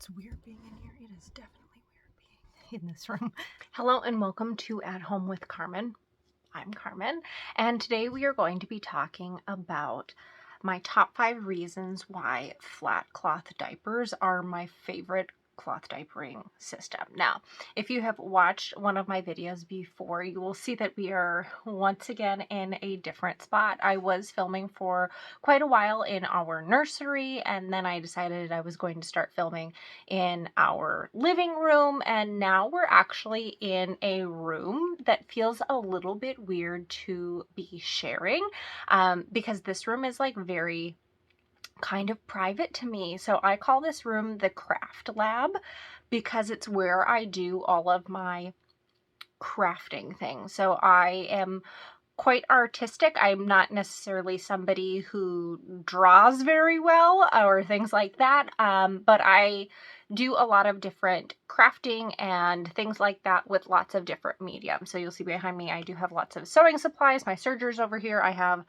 It's weird being in here. It is definitely weird being in this room. Hello and welcome to At Home with Carmen. I'm Carmen, and today we are going to be talking about my top 5 reasons why flat cloth diapers are my favorite cloth diapering system. Now, if you have watched one of my videos before, you will see that we are once again in a different spot. I was filming for quite a while in our nursery, and then I decided I was going to start filming in our living room, and now we're actually in a room that feels a little bit weird to be sharing, because this room is like very kind of private to me. So I call this room the craft lab because it's where I do all of my crafting things. So I am quite artistic. I'm not necessarily somebody who draws very well or things like that, but I do a lot of different crafting and things like that with lots of different mediums. So you'll see behind me, I do have lots of sewing supplies. My serger's over here. I have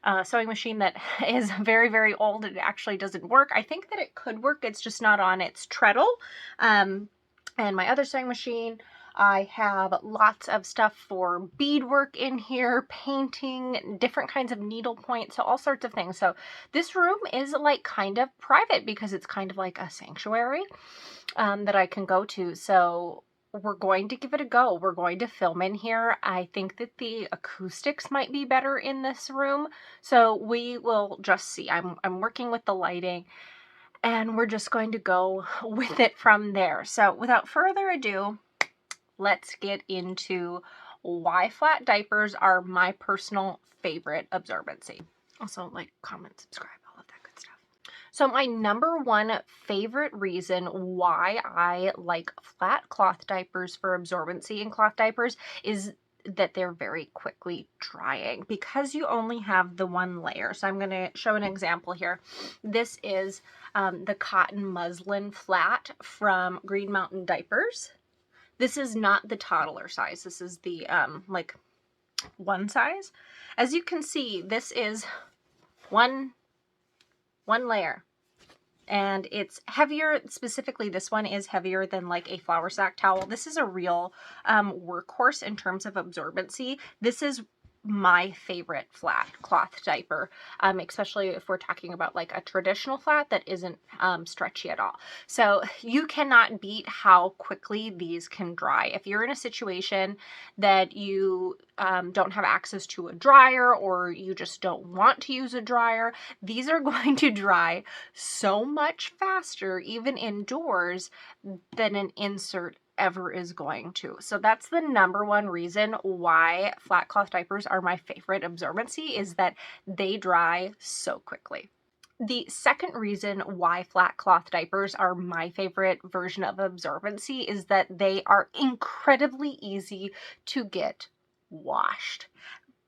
a sewing machine that is very, very old. It actually doesn't work. I think that it could work. It's just not on its treadle. And my other sewing machine, I have lots of stuff for beadwork in here, painting, different kinds of needle points, so all sorts of things. So this room is like kind of private because it's kind of like a sanctuary that I can go to. So we're going to give it a go. We're going to film in here. I think that the acoustics might be better in this room. So we will just see. I'm working with the lighting, and we're just going to go with it from there. So without further ado, let's get into why flat diapers are my personal favorite absorbency. Also, like, comment, subscribe, all of that good stuff. So my number one favorite reason why I like flat cloth diapers for absorbency in cloth diapers is that they're very quickly drying because you only have the one layer. So I'm going to show an example here. This is the cotton muslin flat from Green Mountain Diapers. This is not the toddler size. This is the like one size. As you can see, this is one layer, and it's heavier. Specifically, this one is heavier than like a flour sack towel. This is a real workhorse in terms of absorbency. This is my favorite flat cloth diaper, especially if we're talking about like a traditional flat that isn't stretchy at all. So you cannot beat how quickly these can dry. If you're in a situation that you don't have access to a dryer, or you just don't want to use a dryer, these are going to dry so much faster, even indoors, than an insert ever is going to. So that's the number one reason why flat cloth diapers are my favorite absorbency, is that they dry so quickly. The second reason why flat cloth diapers are my favorite version of absorbency is that they are incredibly easy to get washed.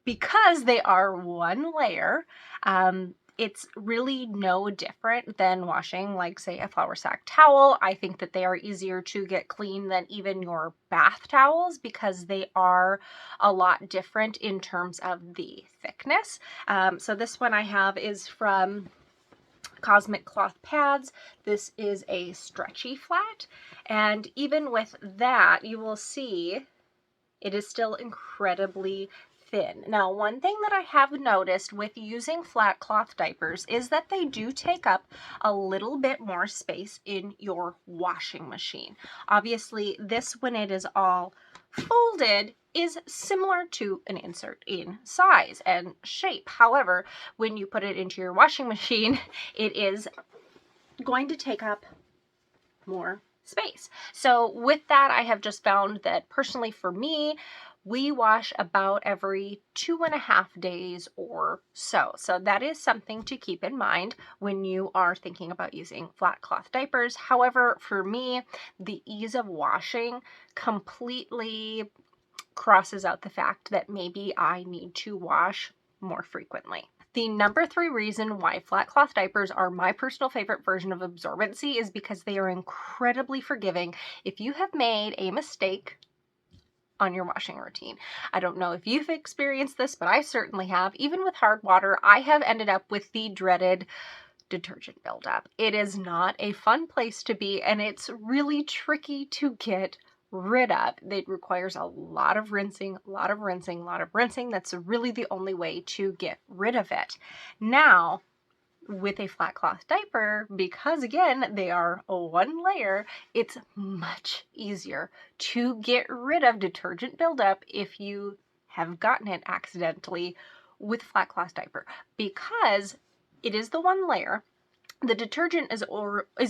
Because they are one layer, it's really no different than washing, like, say, a flour sack towel. I think that they are easier to get clean than even your bath towels because they are a lot different in terms of the thickness. So this one I have is from Cosmic Cloth Pads. This is a stretchy flat, and even with that, you will see it is still incredibly thin. Now, one thing that I have noticed with using flat cloth diapers is that they do take up a little bit more space in your washing machine. Obviously, this, when it is all folded, is similar to an insert in size and shape. However, when you put it into your washing machine, it is going to take up more space. So with that, I have just found that personally for me, we wash about every 2.5 days or so. So that is something to keep in mind when you are thinking about using flat cloth diapers. However, for me, the ease of washing completely crosses out the fact that maybe I need to wash more frequently. The number 3 reason why flat cloth diapers are my personal favorite version of absorbency is because they are incredibly forgiving if you have made a mistake on your washing routine. I don't know if you've experienced this, but I certainly have. Even with hard water, I have ended up with the dreaded detergent buildup. It is not a fun place to be, and it's really tricky to get rid of. It requires a lot of rinsing, a lot of rinsing, a lot of rinsing. That's really the only way to get rid of it. Now, with a flat cloth diaper, because again, they are one layer, it's much easier to get rid of detergent buildup if you have gotten it accidentally with flat cloth diaper, because it is the one layer. The detergent is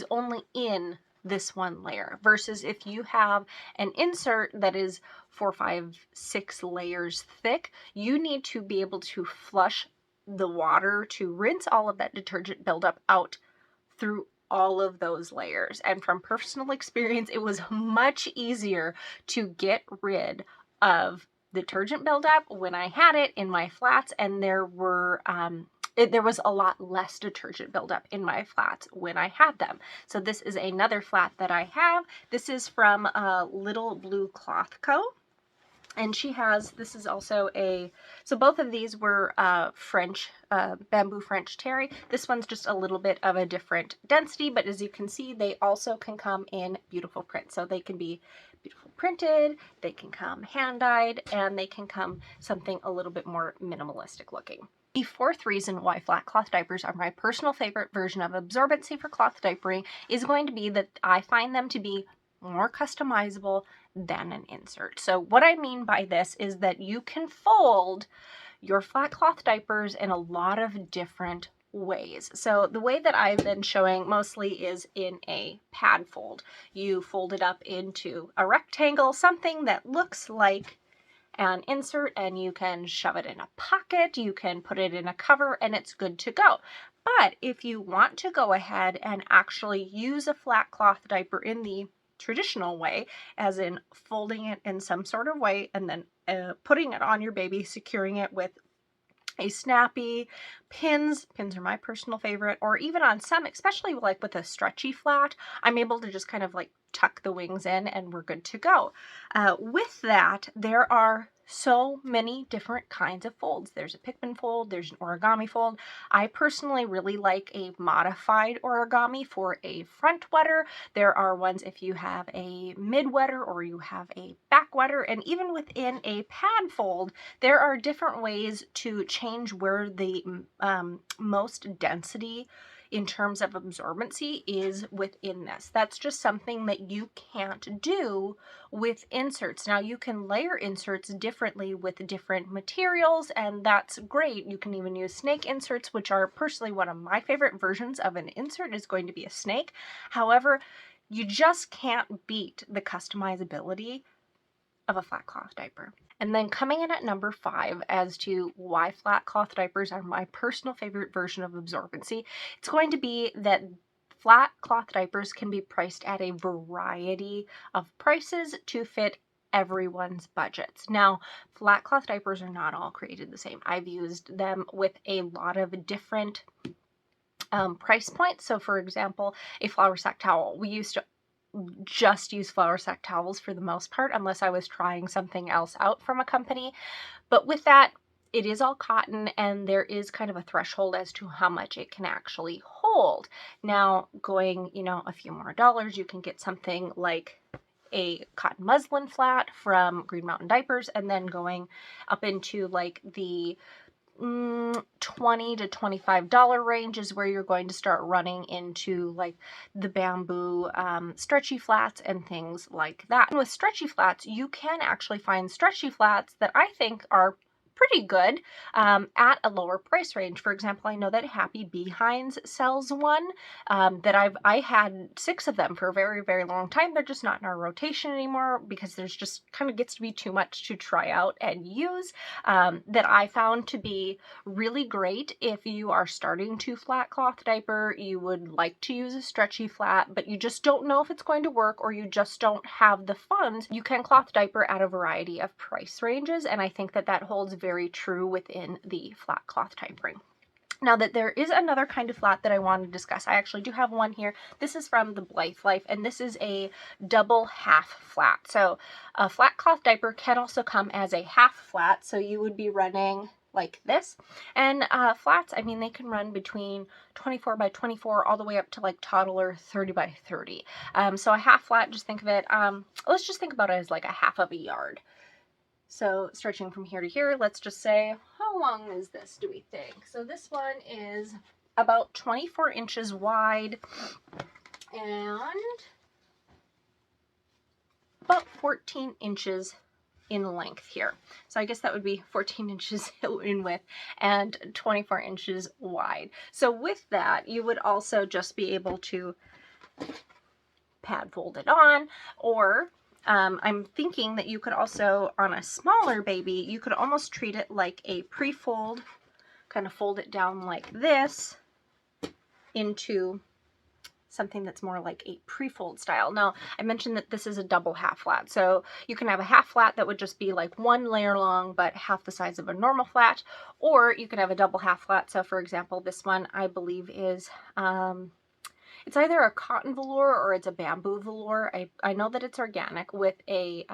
only in this one layer, versus if you have an insert that is 4, 5, 6 layers thick, you need to be able to flush the water to rinse all of that detergent buildup out through all of those layers. And from personal experience, it was much easier to get rid of detergent buildup when I had it in my flats, and there was a lot less detergent buildup in my flats when I had them. So this is another flat that I have. This is from Little Blue Cloth Co. And this is also so both of these were French, bamboo French terry. This one's just a little bit of a different density, but as you can see, they also can come in beautiful print. So they can be beautiful printed, they can come hand-dyed, and they can come something a little bit more minimalistic looking. The fourth reason why flat cloth diapers are my personal favorite version of absorbency for cloth diapering is going to be that I find them to be more customizable than an insert. So what I mean by this is that you can fold your flat cloth diapers in a lot of different ways. So the way that I've been showing mostly is in a pad fold. You fold it up into a rectangle, something that looks like an insert, and you can shove it in a pocket, you can put it in a cover, and it's good to go. But if you want to go ahead and actually use a flat cloth diaper in the traditional way, as in folding it in some sort of way and then putting it on your baby, securing it with a snappy pins are my personal favorite, or even on some, especially like with a stretchy flat, I'm able to just kind of like tuck the wings in and we're good to go. With that, there are so many different kinds of folds. There's a Pikmin fold, there's an origami fold. I personally really like a modified origami for a front wetter. There are ones if you have a mid wetter or you have a back wetter, and even within a pad fold, there are different ways to change where the most density in terms of absorbency is within this. That's just something that you can't do with inserts. Now you can layer inserts differently with different materials, and that's great. You can even use snake inserts, which are personally one of my favorite versions of an insert is going to be a snake. However, you just can't beat the customizability of a flat cloth diaper. And then coming in at number 5 as to why flat cloth diapers are my personal favorite version of absorbency, it's going to be that flat cloth diapers can be priced at a variety of prices to fit everyone's budgets. Now, flat cloth diapers are not all created the same. I've used them with a lot of different price points. So for example, a flour sack towel. We used to just use flour sack towels for the most part, unless I was trying something else out from a company. But with that, it is all cotton, and there is kind of a threshold as to how much it can actually hold. Now, going, a few more dollars, you can get something like a cotton muslin flat from Green Mountain Diapers, and then going up into like the $20 to $25 range is where you're going to start running into like the bamboo stretchy flats and things like that. And with stretchy flats, you can actually find stretchy flats that I think are pretty good at a lower price range. For example, I know that Happy Beehinds sells one that I had 6 of them for a very, very long time. They're just not in our rotation anymore because there's just kind of gets to be too much to try out and use, that I found to be really great if you are starting to flat cloth diaper, you would like to use a stretchy flat, but you just don't know if it's going to work, or you just don't have the funds. You can cloth diaper at a variety of price ranges, and I think that that holds very true within the flat cloth diapering. Now that there is another kind of flat that I want to discuss. I actually do have one here. This is from the Blythe Life, and this is a double half flat. So a flat cloth diaper can also come as a half flat. So you would be running like this. And flats, I mean, they can run between 24 by 24 all the way up to like toddler 30 by 30. So a half flat, just think of it, let's just think about it as like a half of a yard. So stretching from here to here, let's just say, how long is this, do we think? So this one is about 24 inches wide and about 14 inches in length here. So I guess that would be 14 inches in width and 24 inches wide. So with that, you would also just be able to pad fold it on, or I'm thinking that you could also, on a smaller baby, you could almost treat it like a pre-fold, kind of fold it down like this into something that's more like a pre-fold style. Now, I mentioned that this is a double half flat, so you can have a half flat that would just be like one layer long, but half the size of a normal flat, or you can have a double half flat. So for example, this one I believe is, it's either a cotton velour or it's a bamboo velour. I know that it's organic with a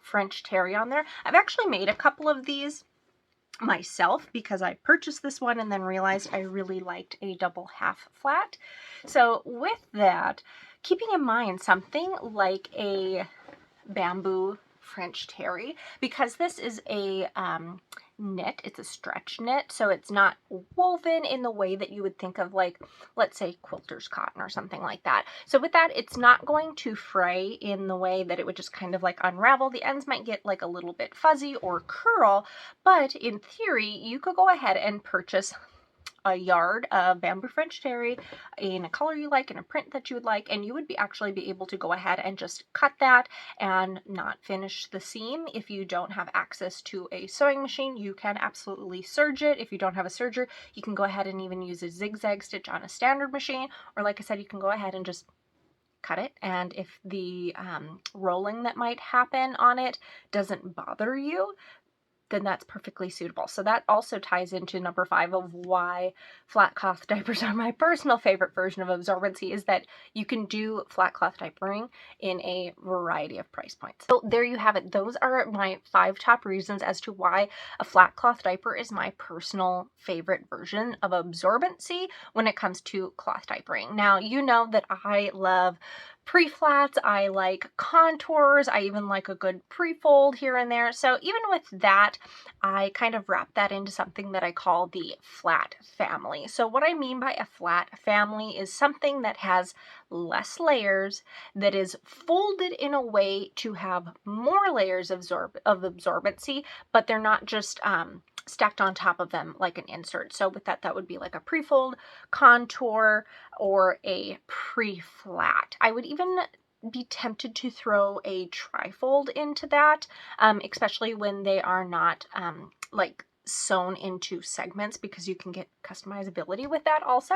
French terry on there. I've actually made a couple of these myself because I purchased this one and then realized I really liked a double half flat. So with that, keeping in mind something like a bamboo French terry, because this is a knit, it's a stretch knit, so it's not woven in the way that you would think of, like, let's say quilter's cotton or something like that. So with that, it's not going to fray in the way that it would just kind of like unravel. The ends might get like a little bit fuzzy or curl, but in theory, you could go ahead and purchase a yard of bamboo French terry in a color you like, in a print that you would like, and you would actually be able to go ahead and just cut that and not finish the seam. If you don't have access to a sewing machine, you can absolutely serge it. If you don't have a serger, you can go ahead and even use a zigzag stitch on a standard machine, or like I said, you can go ahead and just cut it, and if the rolling that might happen on it doesn't bother you, then that's perfectly suitable. So that also ties into number 5 of why flat cloth diapers are my personal favorite version of absorbency, is that you can do flat cloth diapering in a variety of price points. So there you have it. Those are my 5 top reasons as to why a flat cloth diaper is my personal favorite version of absorbency when it comes to cloth diapering. Now, you know that I love pre-flats, I like contours, I even like a good pre-fold here and there. So even with that, I kind of wrap that into something that I call the flat family. So what I mean by a flat family is something that has less layers, that is folded in a way to have more layers of absorbency, but they're not just stacked on top of them like an insert. So with that, that would be like a pre-fold, contour, or a pre-flat. I would even be tempted to throw a tri-fold into that, especially when they are not like sewn into segments, because you can get customizability with that also.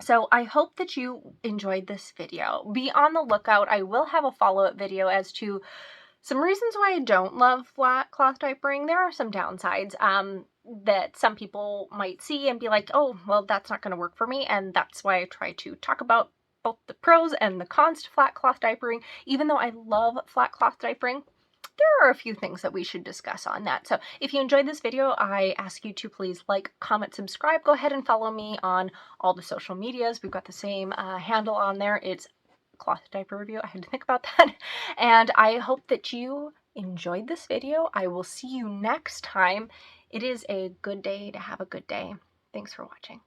So I hope that you enjoyed this video. Be on the lookout. I will have a follow-up video as to some reasons why I don't love flat cloth diapering. There are some downsides that some people might see and be like, oh, well, that's not going to work for me. And that's why I try to talk about both the pros and the cons to flat cloth diapering. Even though I love flat cloth diapering, there are a few things that we should discuss on that. So if you enjoyed this video, I ask you to please like, comment, subscribe. Go ahead and follow me on all the social medias. We've got the same handle on there. It's cloth diaper review. I had to think about that. And I hope that you enjoyed this video. I will see you next time. It is a good day to have a good day. Thanks for watching.